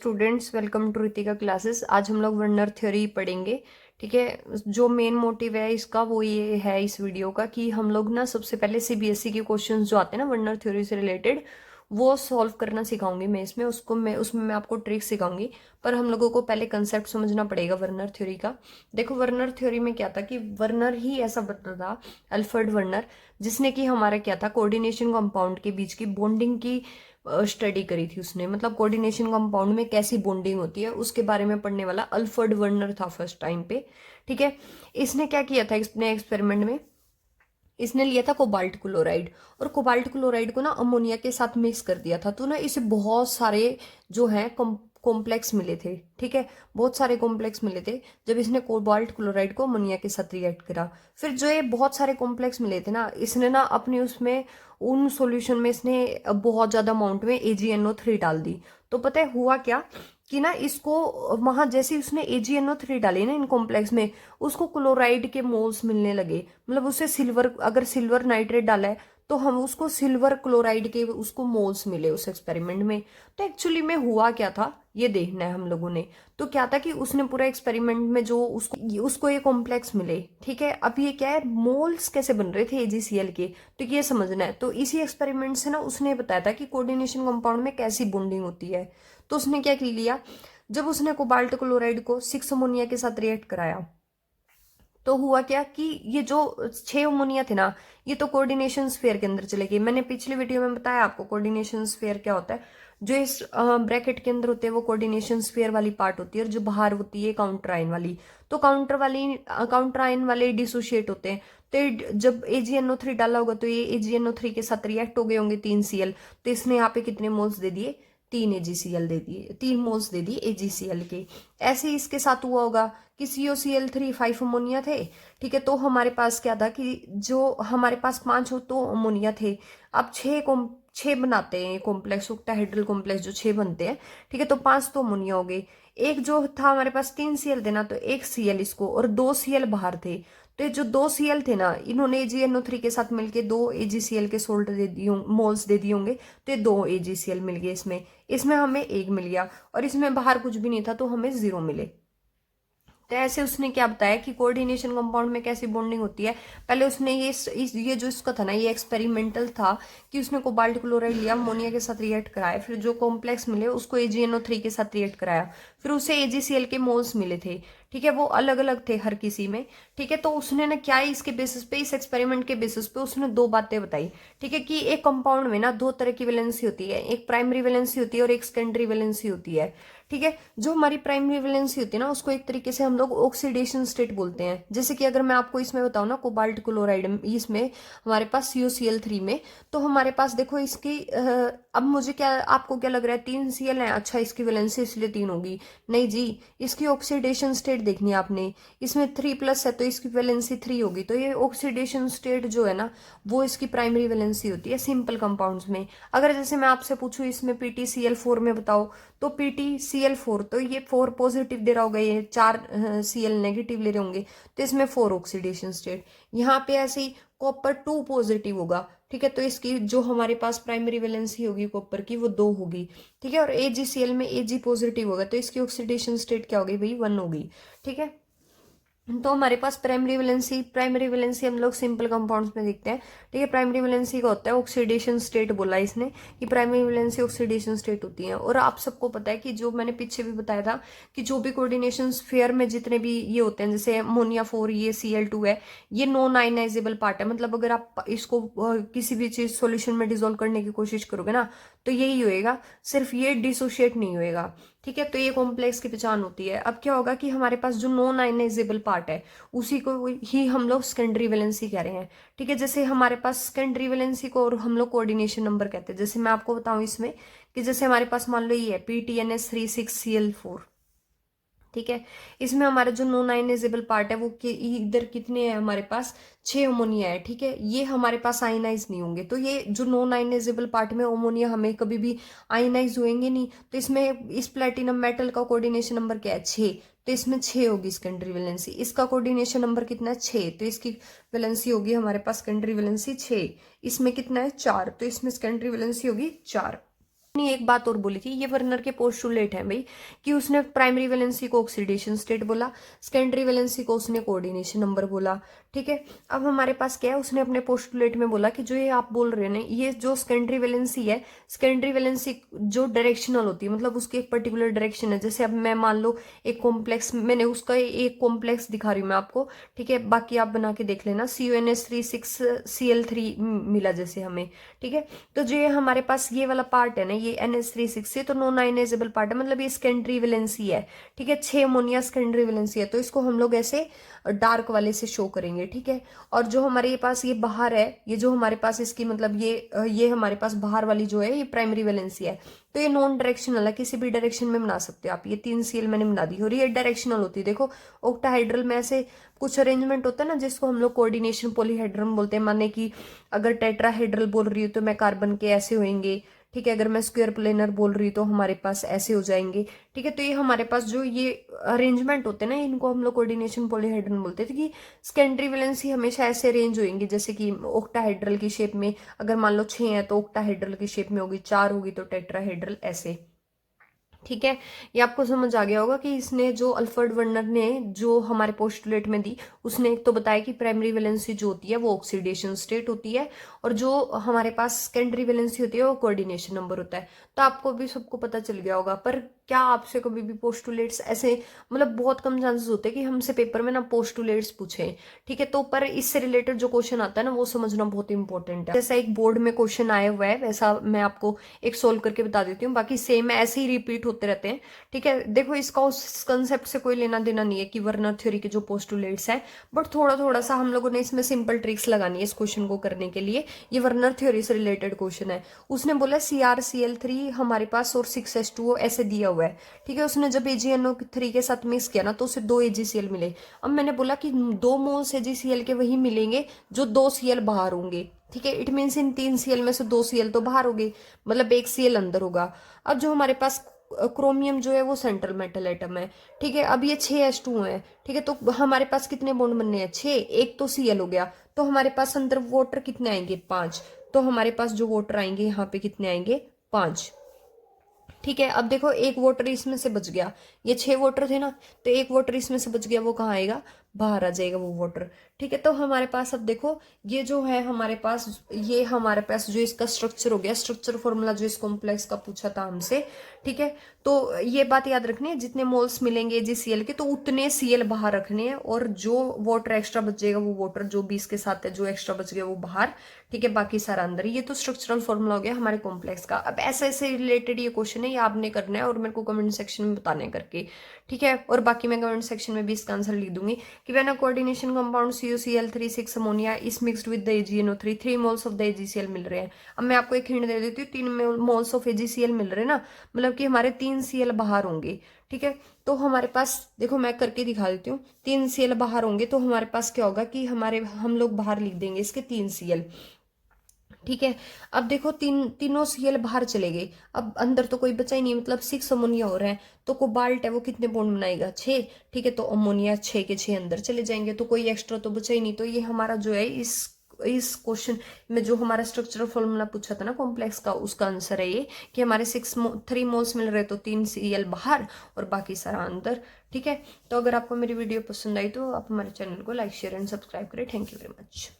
Students, welcome to Ritika classes. आज हम लोग वर्नर थ्योरी पढ़ेंगे। ठीक है। जो मेन मोटिव है इसका वो ये है इस वीडियो का कि हम लोग ना सबसे पहले सीबीएसई के क्वेश्चंस जो आते हैं ना वर्नर थ्योरी से रिलेटेड, वो सॉल्व करना सिखाऊंगी मैं इसमें। उसमें मैं आपको ट्रिक सिखाऊंगी। पर हम लोगों को पहले कंसेप्ट समझना पड़ेगा वर्नर थ्योरी का। देखो, वर्नर थ्योरी में क्या था कि वर्नर ही ऐसा बता था, अल्फ्रेड वर्नर, जिसने कि हमारा क्या था, कोऑर्डिनेशन कंपाउंड के बीच की बॉन्डिंग की स्टडी करी थी उसने। मतलब कोऑर्डिनेशन कंपाउंड में कैसी बॉन्डिंग होती है उसके बारे में पढ़ने वाला अल्फ्रेड वर्नर था फर्स्ट टाइम पे। ठीक है। इसने क्या किया था अपने एक्सपेरिमेंट में, इसने लिया था कोबाल्ट क्लोराइड, और कोबाल्ट क्लोराइड को ना अमोनिया के साथ मिक्स कर दिया था। तो ना इसे बहुत सारे जो है कॉम्प्लेक्स मिले थे। ठीक है, बहुत सारे कॉम्प्लेक्स मिले थे जब इसने कोबाल्ट क्लोराइड को अमोनिया के साथ रिएक्ट करा। फिर जो ये बहुत सारे कॉम्प्लेक्स मिले थे ना, इसने ना अपने उसमें उन सॉल्यूशन में इसने बहुत ज्यादा अमाउंट में AgNO3 डाल दी। तो पता है हुआ क्या कि ना इसको वहां जैसे ही उसने AgNO3 डाली ना इन कॉम्प्लेक्स में, उसको क्लोराइड के मोल्स मिलने लगे। मतलब उसे सिल्वर, अगर सिल्वर नाइट्रेट डाला है तो हम उसको सिल्वर क्लोराइड के उसको मोल्स मिले उस एक्सपेरिमेंट में। तो एक्चुअली में हुआ क्या था ये देखना है हम लोगों ने। तो क्या था कि उसने पूरा एक्सपेरिमेंट में जो उसको उसको ये कॉम्प्लेक्स मिले। ठीक है, अब ये क्या है, मोल्स कैसे बन रहे थे AgCl के, तो ये समझना है। तो इसी एक्सपेरिमेंट से ना उसने बताया था कि कोऑर्डिनेशन कंपाउंड में कैसी बॉन्डिंग होती है। तो उसने क्या लिया, जब उसने कोबाल्ट क्लोराइड को 6 अमोनिया के साथ रिएक्ट कराया, तो हुआ क्या कि ये जो 6 अमोनिया थे ना, ये तो कोऑर्डिनेशन स्फीयर के अंदर चले गए। मैंने पिछली वीडियो में बताया आपको कोऑर्डिनेशन स्फीयर क्या होता है। जो इस ब्रैकेट के अंदर होते हैं वो कोऑर्डिनेशन स्फीयर वाली पार्ट होती है, और जो बाहर होती है काउंटर आयन वाली। तो काउंटर आयन वाले डिसोशिएट होते हैं। तो जब AgNO3 डाला होगा तो ये AgNO3 के साथ रिएक्ट हो गए होंगे 3Cl। तो इसने यहाँ पे कितने मोल्स दे दिए, 3 AgCl दे दिए, 3 मोल्स दे दिए AgCl के। ऐसे ही इसके साथ हुआ होगा कि COCl3 5 अमोनिया थे। ठीक है, तो हमारे पास क्या था कि जो हमारे पास 5 तो अमोनिया थे, अब 6 बनाते हैं कॉम्प्लेक्स, ऑक्टाहेड्रल कॉम्प्लेक्स जो 6 बनते हैं। ठीक है, तो 5 तो अमोनिया हो गए। एक जो था हमारे पास 3Cl देना, तो एक Cl इसको, और 2 Cl बाहर थे। तो ये जो 2 Cl थे ना, इन्होंने AgNO3 के साथ मिलके 2 AgCl के सोल्ट दे दिए, मोल्स दे दिए होंगे। तो ये 2 AgCl मिल गए इसमें। इसमें हमें 1 मिल गया, और इसमें बाहर कुछ भी नहीं था तो हमें 0 मिले। तो ऐसे उसने क्या बताया कि कोऑर्डिनेशन कंपाउंड में कैसी बॉन्डिंग होती है। पहले उसने ये जो इसका था ना, ये एक्सपेरिमेंटल था कि उसने कोबाल्ट क्लोराइड लिया, अमोनिया के साथ रिएक्ट कराया, फिर जो कॉम्प्लेक्स मिले उसको AgNO3 के साथ रिएक्ट कराया, फिर उसे AgCl के मोल्स मिले थे। ठीक है, वो अलग अलग थे हर किसी में। ठीक है, तो उसने ना क्या है, इसके बेसिस पे, इस एक्सपेरिमेंट के बेसिस पे उसने 2 बातें बताई। ठीक है, कि एक कंपाउंड में ना 2 तरह की वैलेंसी होती है, एक प्राइमरी वैलेंसी होती है और एक सेकेंडरी वैलेंसी होती है। ठीक है, जो हमारी प्राइमरी वैलेंसी होती है ना, उसको एक तरीके से हम लोग ऑक्सीडेशन स्टेट बोलते हैं। जैसे कि अगर मैं आपको इसमें बताऊं ना, कोबाल्ट क्लोराइड इसमें हमारे पास COCl3 में, तो हमारे पास देखो इसकी अब मुझे क्या, आपको क्या लग रहा है, 3Cl है, अच्छा इसकी वैलेंसी इसलिए 3 होगी। नहीं जी, इसकी ऑक्सीडेशन स्टेट देखनी है आपने। इसमें 3+ है तो इसकी वैलेंसी 3 होगी। तो ये ऑक्सीडेशन स्टेट जो है ना, वो इसकी प्राइमरी वैलेंसी होती है सिंपल कंपाउंड्स में। अगर जैसे मैं आपसे पूछूं इसमें PtCl4 में बताओ, तो PtCl4, तो ये 4 पॉजिटिव दे रहा होगा, ये 4 Cl नेगेटिव ले रहे होंगे, तो इसमें 4 ऑक्सीडेशन स्टेट। यहाँ पे ऐसे ही कॉपर 2 पॉजिटिव होगा। ठीक है, तो इसकी जो हमारे पास प्राइमरी वैलेंसी होगी कॉपर की, वो 2 होगी। ठीक है, और AgCl में Ag पॉजिटिव होगा, तो इसकी ऑक्सीडेशन स्टेट क्या होगी भाई, 1 होगी। ठीक है, तो हमारे पास प्राइमरी वैलेंसी हम लोग सिंपल कंपाउंड्स में देखते हैं। ठीक है, प्राइमरी वैलेंसी का होता है ऑक्सीडेशन स्टेट, बोला इसने कि प्राइमरी वैलेंसी ऑक्सीडेशन स्टेट होती है। और आप सबको पता है कि जो मैंने पीछे भी बताया था कि जो भी कोऑर्डिनेशन स्फीयर में जितने भी ये होते हैं, जैसे अमोनिया 4, ये Cl2 है, ये नॉन आयनाइजेबल पार्ट है। मतलब अगर आप इसको किसी भी चीज सॉल्यूशन में डिसॉल्व करने की कोशिश करोगे ना, तो यही होएगा, सिर्फ ये डिसोशिएट नहीं होएगा। ठीक है, तो ये कॉम्प्लेक्स की पहचान होती है। अब क्या होगा कि हमारे पास जो नॉन आयनाइजेबल पार्ट है, उसी को ही हम लोग सेकेंडरी वैलेंसी कह रहे हैं। ठीक है, जैसे हमारे पास सेकेंडरी वैलेंसी को और हम लोग कोऑर्डिनेशन नंबर कहते हैं। जैसे मैं आपको बताऊं इसमें कि जैसे हमारे पास मान लो ये है PTNS36Cl4। ठीक है, इसमें हमारा जो नॉन आयनाइजेबल पार्ट है वो इधर कितने हैं हमारे पास, 6 अमोनिया है। ठीक है, ये हमारे पास आयनाइज नहीं होंगे। तो ये जो नॉन आयनाइजेबल पार्ट में अमोनिया हमें कभी भी आयनाइज होंगे नहीं। तो इसमें इस प्लेटिनम मेटल का कोऑर्डिनेशन नंबर क्या है, 6। तो इसमें 6 होगी सेकेंडरी वैलेंसी। इसका कोऑर्डिनेशन नंबर कितना है, 6, तो इसकी वैलेंसी होगी हमारे पास सेकेंडरी वैलेंसी 6। इसमें कितना है, 4, तो इसमें सेकेंडरी वैलेंसी होगी 4। नहीं, एक बात और बोली थी, ये वर्नर के पोस्टुलेट है भाई, कि उसने प्राइमरी वैलेंसी को ऑक्सीडेशन स्टेट बोला, सेकेंडरी वैलेंसी को उसने कोऑर्डिनेशन नंबर बोला। ठीक है, अब हमारे पास क्या है, उसने अपने पोस्टुलेट में बोला कि जो ये आप बोल रहे हैं ना, ये जो सेकेंडरी वैलेंसी है, सेकेंडरी वैलेंसी जो डायरेक्शनल होती है, मतलब उसकी एक पर्टिकुलर डायरेक्शन है। जैसे अब मैं मान लो एक कॉम्प्लेक्स, मैंने उसका एक कॉम्प्लेक्स दिखा रही हूँ मैं आपको, ठीक है, बाकी आप बना के देख लेना, CuNH3 6Cl3 मिला जैसे हमें। ठीक है, तो जो ये हमारे पास ये वाला पार्ट है ना, ये NH3 6 से तो नॉन आयनाइजेबल पार्ट है, मतलब ये सेकेंडरी वैलेंसी है। ठीक है, 6 अमोनिया सेकेंडरी वैलेंसी है, तो इसको हम लोग ऐसे डार्क वाले से शो करेंगे। ठीक है, और जो हमारे पास ये बाहर है, ये जो हमारे पास इसकी मतलब ये हमारे पास बाहर वाली जो है, ये प्राइमरी वैलेंसी है। तो ये नॉन डायरेक्शनल है, किसी भी डायरेक्शन में बना सकते हो आप। ये 3Cl मैंने बना दी, और ये डायरेक्शनल होती है। देखो ऑक्टाहाइड्रल में ऐसे कुछ अरेंजमेंट होता है ना, जिसको हम लोग कोऑर्डिनेशन पॉलीहेड्रल बोलते हैं। माने कि अगर टेट्राहेड्रल बोल रही हूँ तो मैं कार्बन के ऐसे होंगे। ठीक है, अगर मैं स्क्वायर प्लेनर बोल रही हूँ तो हमारे पास ऐसे हो जाएंगे। ठीक है, तो ये हमारे पास जो ये अरेंजमेंट होते हैं ना, इनको हम लोग कोऑर्डिनेशन पॉलीहेड्रल बोलते थे, कि सेकेंडरी वैलेंसी हमेशा ऐसे अरेंज होंगी, जैसे कि ऑक्टाहेड्रल की शेप में। अगर मान लो 6 है तो ऑक्टाहेड्रल की शेप में होगी, 4 होगी तो टेट्राहेड्रल, ऐसे। ठीक है, ये आपको समझ आ गया होगा कि इसने जो अल्फ्रेड वर्नर ने जो हमारे पोस्टुलेट में दी, उसने एक तो बताया कि प्राइमरी वैलेंसी जो होती है वो ऑक्सीडेशन स्टेट होती है, और जो हमारे पास सेकेंडरी वैलेंसी होती है वो कोऑर्डिनेशन नंबर होता है। तो आपको भी सबको पता चल गया होगा। पर क्या आपसे कभी भी पोस्टुलेट्स ऐसे, मतलब बहुत कम चांसेस होते हैं कि हमसे पेपर में ना पोस्टुलेट्स पूछे। ठीक है, तो पर इससे रिलेटेड जो क्वेश्चन आता है ना, वो समझना बहुत इंपॉर्टेंट है। जैसा एक बोर्ड में क्वेश्चन आया हुआ है, वैसा मैं आपको एक सोल्व करके बता देती हूँ, बाकी सेम ऐसे ही रिपीट होते रहते हैं। ठीक है, देखो इसका उस कंसेप्ट से कोई लेना देना नहीं है कि वर्नर थ्योरी के जो पोस्टुलेट्स हैं, बट थोड़ा थोड़ा सा हम लोगों ने इसमें सिंपल ट्रिक्स लगानी है इस क्वेश्चन को करने के लिए। ये वर्नर थ्योरी से रिलेटेड क्वेश्चन है। उसने बोला CrCl3 हमारे पास और 6H2O ऐसे दिया हुआ है। ठीक है, उसने जब AgNO3 के साथ मिक्स किया ना, तो उसे 2 AgCl मिले। अब मैंने बोला कि 2 मोल्स AgCl के वही मिलेंगे जो 2 Cl बाहर होंगे। ठीक है, इट मीन्स इन 3 Cl में से 2 Cl तो बाहर हो गए, मतलब 1 Cl अंदर होगा। अब जो हमारे पास क्रोमियम जो है वो सेंट्रल मेटल एटम है। ठीक है, अब ये 6H2 है। ठीक है, तो हमारे पास कितने बॉन्ड बनने हैं? 6, एक तो Cl हो गया, तो हमारे पास अंदर वाटर कितने आएंगे? 5। तो हमारे पास जो वाटर आएंगे यहाँ पे कितने आएंगे? 5। ठीक है, अब देखो एक वाटर इसमें से बच गया, ये 6 वाटर थे ना, तो एक वाटर इसमें से बच गया, वो कहाँ आएगा? बाहर आ जाएगा वो वाटर। ठीक है, तो हमारे पास अब देखो ये जो है हमारे पास, ये हमारे पास जो इसका स्ट्रक्चर हो गया, स्ट्रक्चर फॉर्मूला जो इस कॉम्प्लेक्स का पूछा था हमसे। ठीक है, तो ये बात याद रखनी है, जितने मोल्स मिलेंगे GCl के तो उतने Cl बाहर रखने हैं, और जो वाटर एक्स्ट्रा बच जाएगा वो वाटर जो 20 के साथ है, जो एक्स्ट्रा बच गया वो बाहर। ठीक है, बाकी सारा अंदर। ये तो स्ट्रक्चरल फॉर्मूला हो गया हमारे कॉम्प्लेक्स का। अब ऐसे ऐसे रिलेटेड ये क्वेश्चन है, ये आपने करना है और मेरे को कमेंट सेक्शन में बताने करके। ठीक है, और बाकी मैं कमेंट सेक्शन में भी इसका आंसर लिख दूंगी कि when a coordination compound CuCl3 6 ammonia is mixed with the AgNO3 3 moles of the AgCl मिल रहे हैं। अब मैं आपको एक हिंट दे देती हूँ, 3 मोल्स ऑफ AgCl मिल रहे हैं ना, मतलब कि हमारे 3 Cl बाहर होंगे। ठीक है, तो हमारे पास देखो मैं करके दिखा देती हूँ, 3 Cl बाहर होंगे, तो हमारे पास क्या होगा कि हम लोग बाहर लिख देंगे इसके 3 Cl। ठीक है, अब देखो तीनों Cl बाहर चले गए, अब अंदर तो कोई बचा ही नहीं, मतलब 6 अमोनिया हो रहा है, तो कोबाल्ट है वो कितने बॉन्ड बनाएगा? 6। ठीक है, तो अमोनिया 6 के 6 अंदर चले जाएंगे, तो कोई एक्स्ट्रा तो बचा ही नहीं। तो ये हमारा जो है इस क्वेश्चन में जो हमारा स्ट्रक्चरल फॉर्मूला पूछा था ना कॉम्प्लेक्स का, उसका आंसर है ये, कि हमारे 3 मोल्स मिल रहे, तो 3 Cl बाहर और बाकी सारा अंदर। ठीक है, तो अगर आपको मेरी वीडियो पसंद आई तो आप हमारे चैनल को लाइक शेयर एंड सब्सक्राइब करें। Thank you very much.